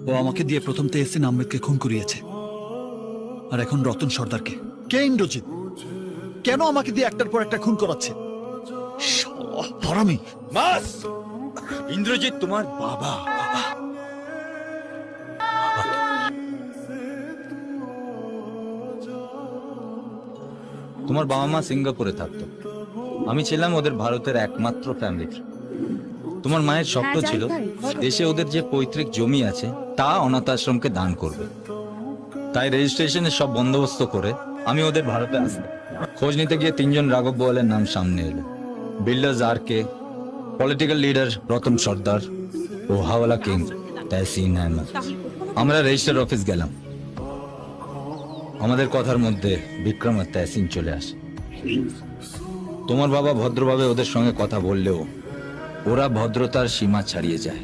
ও আমাকে দিয়ে প্রথম তেহসিন আহমেদকে খুন করিয়েছে, আর এখন রতন সর্দারকে। কে ইন্দ্রজিৎ? কেন আমাকে দিয়ে একটার পর একটা খুন করাচ্ছে? শালা হারামি! মাস, ইন্দ্রজিৎ তোমার বাবা। তোমার বাবা মা সিঙ্গাপুরে থাকতো, আমি ছিলাম ওদের ভারতের একমাত্র ফ্যামিলি। তোমার মায়ের স্বপ্ন ছিল দেশে ওদের যে পৈতৃক জমি আছে তা অনাথ আশ্রমকে দান করবে। তাই রেজিস্ট্রেশনের সব বন্দোবস্ত করে আমি ওদের ভারতে আসলাম। খোঁজ নিতে গিয়ে 3 জন রাঘব বোয়ালের নাম সামনে এলো। বিল্ডার্স আর কে, পলিটিক্যাল লিডার রতন সর্দার ও হাওয়ালা কিং তেহসিন আহমেদ। আমরা রেজিস্টার অফিস গেলাম। আমাদের কথার মধ্যে বিক্রম আর তেহসিন চলে আসে। তোমার বাবা ভদ্রভাবে ওদের সঙ্গে কথা বললেও ওরা ভদ্রতার সীমা ছাড়িয়ে যায়।